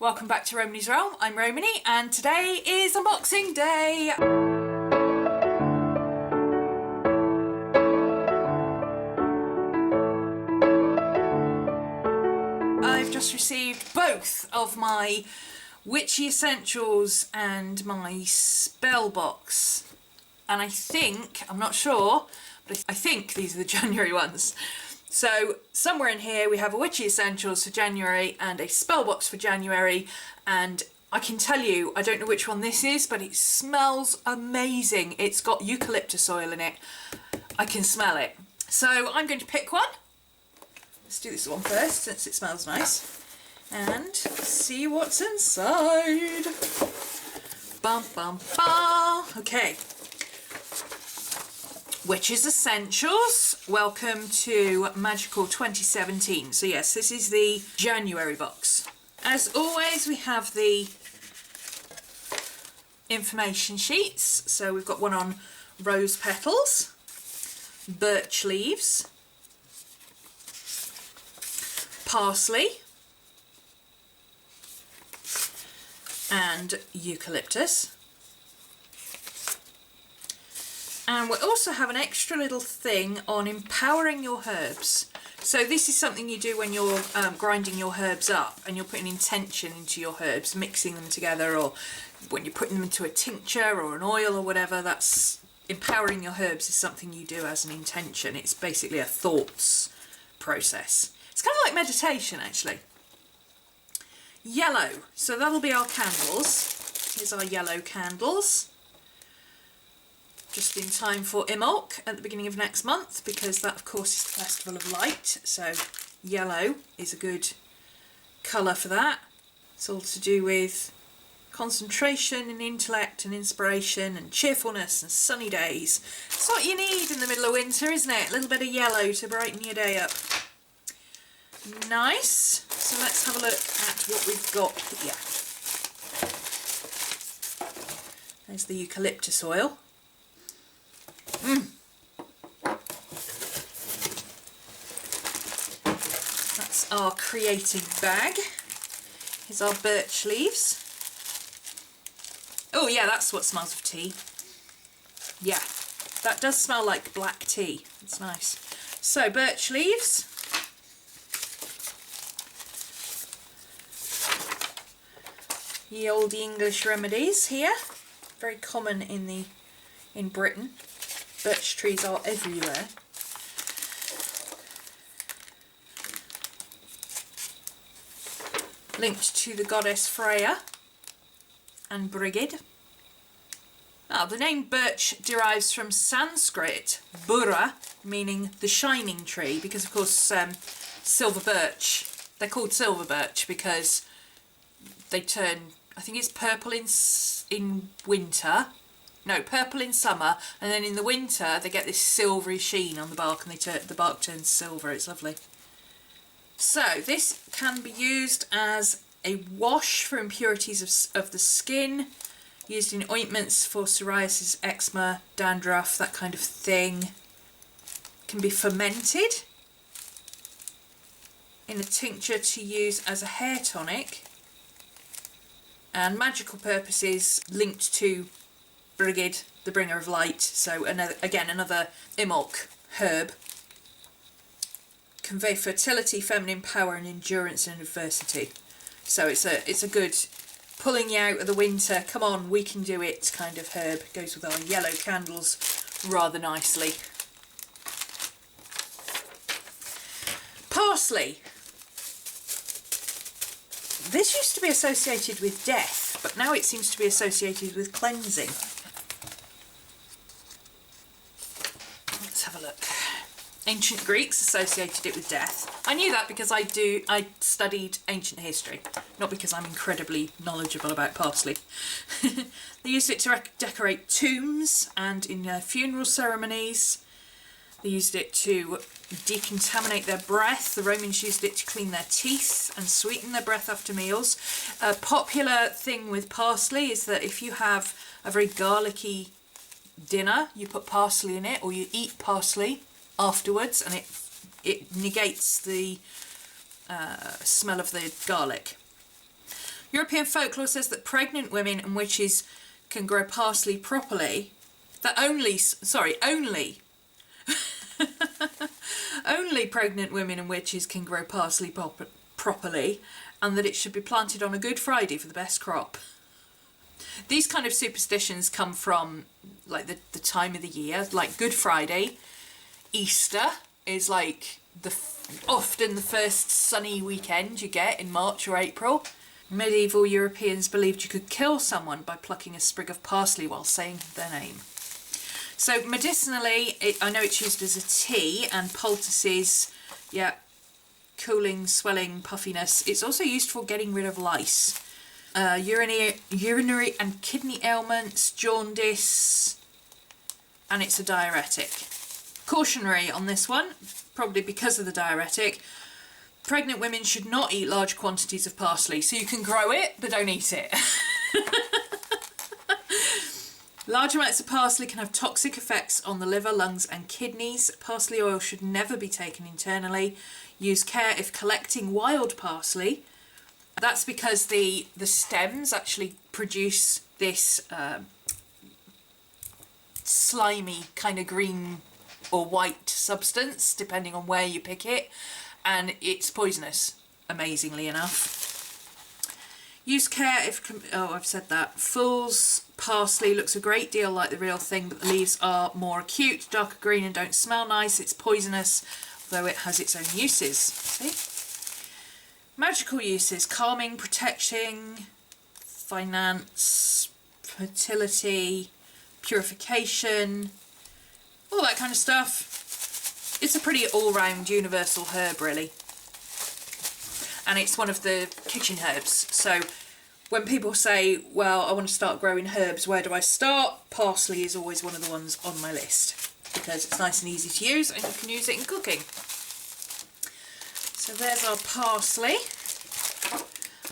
Welcome back to Rhomany's Realm. I'm Rhomany and today is unboxing day. I've just received both of my Witchy Essentials and my spell box, and I think, I'm not sure, but I think these are the January ones. So somewhere in here we have a Witchy Essentials for January and a spell box for January, and I can tell you, I don't know which one this is, but it smells amazing. It's got eucalyptus oil in it. I can smell it. So I'm going to pick one. Let's do this one first since it smells nice. And see what's inside. Bum bum bum. Okay. Witches Essentials. Welcome to Magical 2017. So yes, this is the January box. As always, we have the information sheets. So we've got one on rose petals, birch leaves, parsley, and eucalyptus. And we also have an extra little thing on empowering your herbs. So this is something you do when you're grinding your herbs up and you're putting intention into your herbs, mixing them together, or when you're putting them into a tincture or an oil or whatever. That's empowering your herbs is something you do as an intention. It's basically a thoughts process. It's kind of like meditation, actually. Yellow, so that'll be our candles. Here's our yellow candles. Just in time for Imbolc at the beginning of next month, because that of course is the Festival of Light, so yellow is a good colour for that. It's all to do with concentration and intellect and inspiration and cheerfulness and sunny days. It's what you need in the middle of winter, isn't it? A little bit of yellow to brighten your day up. Nice. So let's have a look at what we've got here. There's the eucalyptus oil. That's our creating bag. Here's our birch leaves. Oh yeah, that's what smells of tea. Yeah, that does smell like black tea. It's nice. So birch leaves. Ye olde English remedies here. Very common in Britain. Birch trees are everywhere. Linked to the goddess Freya and Brigid. Now, the name birch derives from Sanskrit, burra, meaning the shining tree, because of course silver birch, they're called silver birch because they turn, I think it's purple in winter. No, purple in summer, and then in the winter they get this silvery sheen on the bark, and the bark turns silver. It's lovely. So this can be used as a wash for impurities of the skin, used in ointments for psoriasis, eczema, dandruff, that kind of thing. Can be fermented in a tincture to use as a hair tonic, and magical purposes linked to Brigid, the bringer of light. So another Imbolc herb. Convey fertility, feminine power and endurance in adversity. So it's a good pulling you out of the winter, come on we can do it kind of herb. Goes with our yellow candles rather nicely. Parsley. This used to be associated with death, but now it seems to be associated with cleansing. Let's have a look. Ancient Greeks associated it with death. I knew that because I studied ancient history, not because I'm incredibly knowledgeable about parsley. They used it to decorate tombs and in funeral ceremonies. They used it to decontaminate their breath. The Romans used it to clean their teeth and sweeten their breath after meals. A popular thing with parsley is that if you have a very garlicky dinner, you put parsley in it, or you eat parsley afterwards, and it negates the smell of the garlic. European folklore says that pregnant women and witches can grow parsley properly. That only only pregnant women and witches can grow parsley properly, and that it should be planted on a Good Friday for the best crop. These kind of superstitions come from like the time of the year, like Good Friday. Easter is like often the first sunny weekend you get in March or April. Medieval Europeans believed you could kill someone by plucking a sprig of parsley while saying their name. So medicinally, I know it's used as a tea, and poultices, yeah, cooling, swelling, puffiness. It's also used for getting rid of lice. Urinary and kidney ailments, jaundice, and it's a diuretic. Cautionary on this one, probably because of the diuretic. Pregnant women should not eat large quantities of parsley, so you can grow it, but don't eat it. Large amounts of parsley can have toxic effects on the liver, lungs and kidneys. Parsley oil should never be taken internally. Use care if collecting wild parsley. That's because the stems actually produce this slimy kind of green or white substance, depending on where you pick it, and it's poisonous, amazingly enough. Use care if... oh, I've said that. Fool's parsley looks a great deal like the real thing, but the leaves are more acute, darker green and don't smell nice. It's poisonous, though it has its own uses. See? Magical uses: calming, protecting, finance, fertility, purification, all that kind of stuff. It's a pretty all-round universal herb, really. And it's one of the kitchen herbs. So when people say, well, I want to start growing herbs, where do I start? Parsley is always one of the ones on my list, because it's nice and easy to use and you can use it in cooking. So there's our parsley.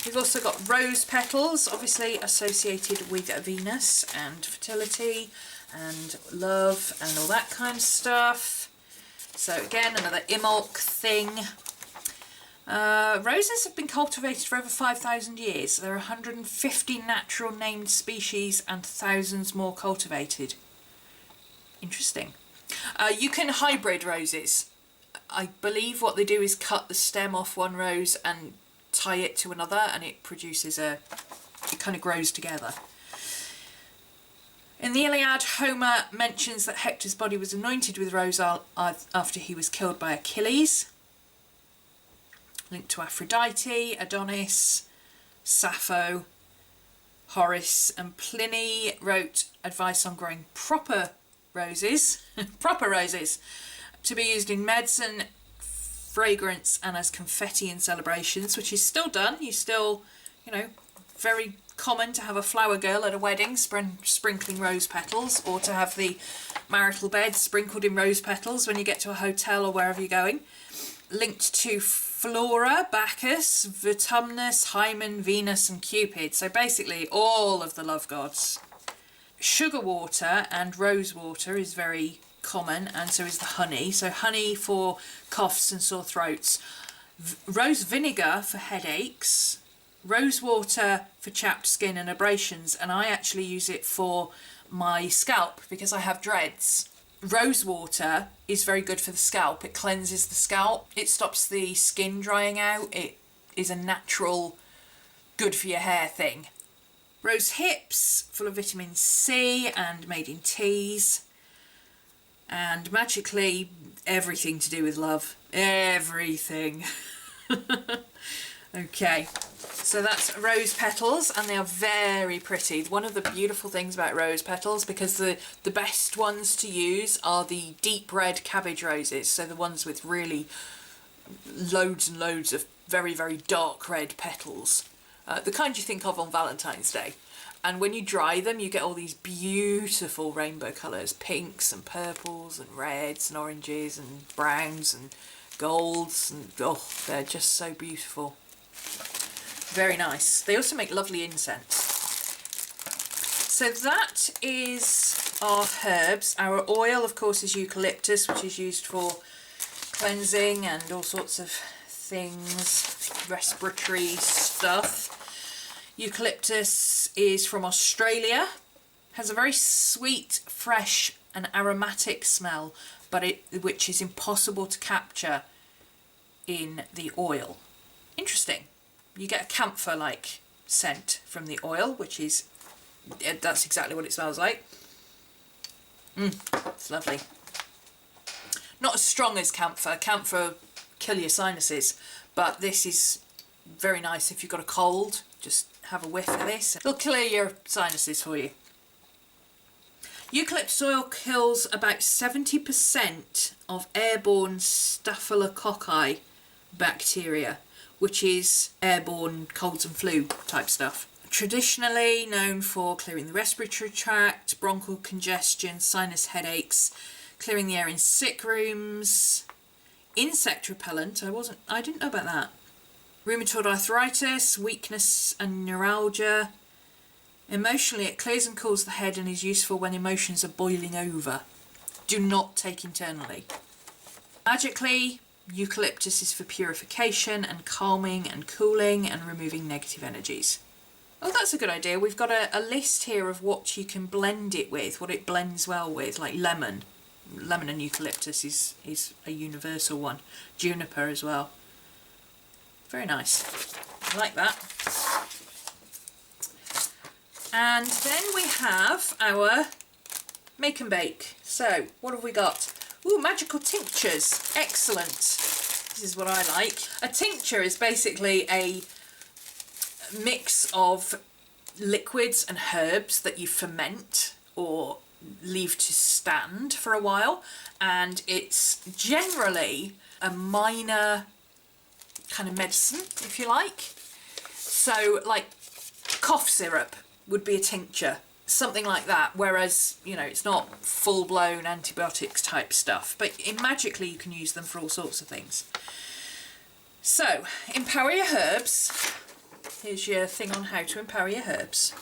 We've also got rose petals, obviously associated with Venus and fertility and love and all that kind of stuff. So again, another Imbolc thing. Roses have been cultivated for over 5,000 years. There are 150 natural named species and thousands more cultivated. Interesting. You can hybrid roses. I believe what they do is cut the stem off one rose and tie it to another, and it produces it kind of grows together. In the Iliad, Homer mentions that Hector's body was anointed with rose after he was killed by Achilles. Linked to Aphrodite, Adonis, Sappho, Horace, and Pliny wrote advice on growing proper roses, to be used in medicine, fragrance, and as confetti in celebrations, which is still done. You still, very common to have a flower girl at a wedding sprinkling rose petals, or to have the marital bed sprinkled in rose petals when you get to a hotel or wherever you're going. Linked to Flora, Bacchus, Vertumnus, Hymen, Venus and Cupid. So basically all of the love gods. Sugar water and rose water is very common, and so is the honey. So honey for coughs and sore throats. Rose vinegar for headaches. Rose water for chapped skin and abrasions, and I actually use it for my scalp because I have dreads. Rose water is very good for the scalp. It cleanses the scalp. It stops the skin drying out. It is a natural, good for your hair thing. Rose hips, full of vitamin C and made in teas. And magically, everything to do with love. Everything. Okay, so that's rose petals, and they are very pretty. One of the beautiful things about rose petals, because the best ones to use are the deep red cabbage roses, so the ones with really loads and loads of very, very dark red petals. The kind you think of on Valentine's Day. And when you dry them, you get all these beautiful rainbow colours, pinks and purples and reds and oranges and browns and golds, and oh, they're just so beautiful. Very nice. They also make lovely incense. So that is our herbs. Our oil, of course, is eucalyptus, which is used for cleansing and all sorts of things, respiratory stuff. Eucalyptus is from Australia. Has a very sweet, fresh and aromatic smell, but which is impossible to capture in the oil. Interesting. You get a camphor-like scent from the oil, which is, that's exactly what it smells like. It's lovely. Not as strong as camphor. Camphor kill your sinuses, but this is very nice if you've got a cold. Just have a whiff of this. It'll clear your sinuses for you. Eucalyptus oil kills about 70% of airborne staphylococci bacteria, which is airborne colds and flu type stuff. Traditionally known for clearing the respiratory tract, bronchial congestion, sinus headaches, clearing the air in sick rooms, insect repellent. I didn't know about that. Rheumatoid arthritis, weakness and neuralgia. Emotionally, it clears and cools the head and is useful when emotions are boiling over. Do not take internally. Magically, eucalyptus is for purification and calming and cooling and removing negative energies. Oh, that's a good idea. We've got a list here of what you can blend it with, what it blends well with, like lemon. Lemon and eucalyptus is a universal one. Juniper as well. Very nice. I like that. And then we have our make and bake. So, what have we got? Ooh, magical tinctures. Excellent. This is what I like. A tincture is basically a mix of liquids and herbs that you ferment or leave to stand for a while, and it's generally a minor kind of medicine, if you like. So like cough syrup would be a tincture, something like that, whereas, you know, it's not full-blown antibiotics type stuff, but magically you can use them for all sorts of things. So, empower your herbs. Here's your thing on how to empower your herbs.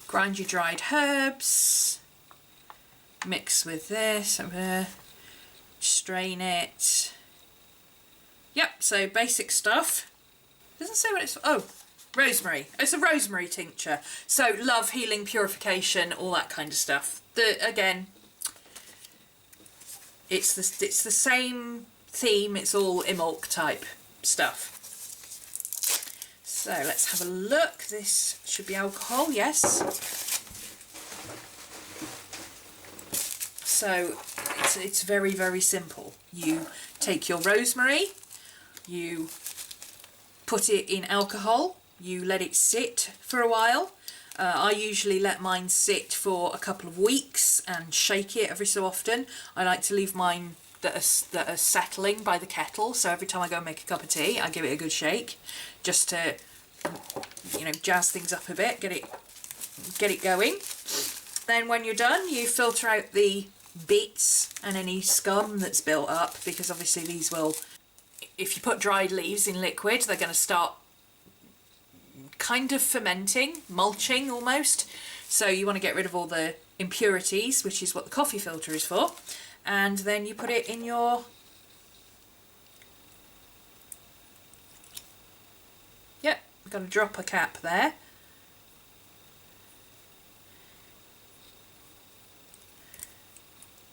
Grind your dried herbs, mix with this, strain it. Yep, so basic stuff. Doesn't say what it's for. Oh, rosemary. It's a rosemary tincture. So love, healing, purification, all that kind of stuff. Again, it's the same theme. It's all Imulk type stuff. So let's have a look. This should be alcohol, yes. So it's very, very simple. You take your rosemary, you put it in alcohol, you let it sit for a while. I usually let mine sit for a couple of weeks and shake it every so often. I like to leave mine that are settling by the kettle, so every time I go and make a cup of tea I give it a good shake just to, you know, jazz things up a bit, get it going. Then when you're done, you filter out the bits and any scum that's built up, because obviously these will, if you put dried leaves in liquid, they're going to start kind of fermenting, mulching almost. So you want to get rid of all the impurities, which is what the coffee filter is for. And then you put it in your got a dropper cap there.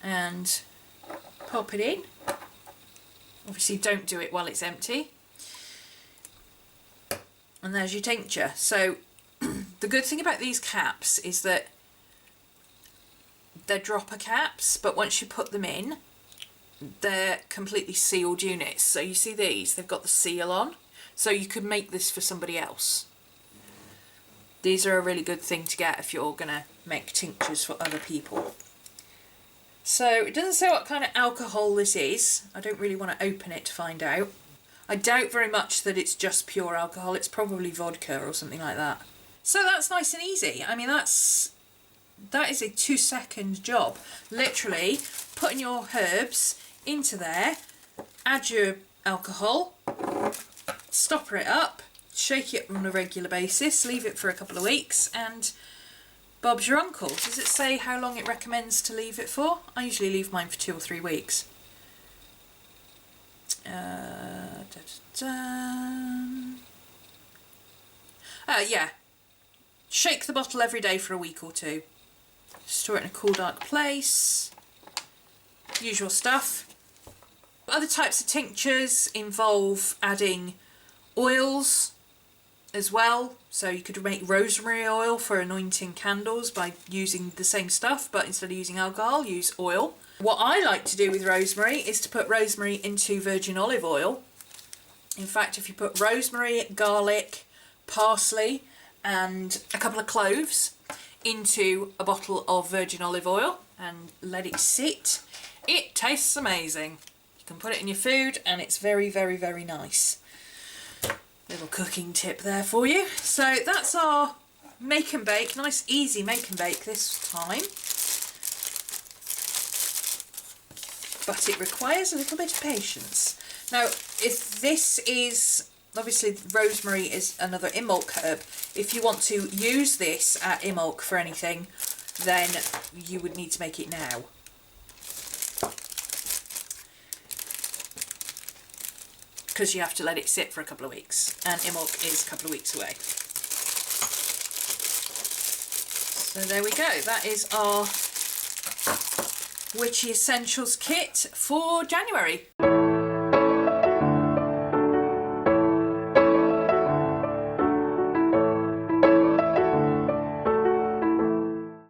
And pop it in. Obviously don't do it while it's empty. And there's your tincture. So the good thing about these caps is that they're dropper caps, but once you put them in, they're completely sealed units. So you see these, they've got the seal on. So you could make this for somebody else. These are a really good thing to get if you're going to make tinctures for other people. So it doesn't say what kind of alcohol this is. I don't really want to open it to find out. I doubt very much that it's just pure alcohol. It's probably vodka or something like that. So that's nice and easy. I mean, that is a 2-second job. Literally putting your herbs into there, add your alcohol, stopper it up, shake it on a regular basis, leave it for a couple of weeks, and Bob's your uncle. Does it say how long it recommends to leave it for? I usually leave mine for 2 or 3 weeks. Yeah, shake the bottle every day for a week or two. Store it in a cool, dark place. Usual stuff. Other types of tinctures involve adding oils as well. So you could make rosemary oil for anointing candles by using the same stuff, but instead of using alcohol, use oil. What I like to do with rosemary is to put rosemary into virgin olive oil. In fact, if you put rosemary, garlic, parsley and a couple of cloves into a bottle of virgin olive oil and let it sit, it tastes amazing. You can put it in your food and it's very, very, very nice. Little cooking tip there for you. So that's our make and bake, nice easy make and bake this time. But it requires a little bit of patience. Now, if this is, obviously rosemary is another Imbolc herb. If you want to use this at Imbolc for anything, then you would need to make it now. Because you have to let it sit for a couple of weeks, and Imbolc is a couple of weeks away. So there we go, that is our Witchy Essentials kit for January.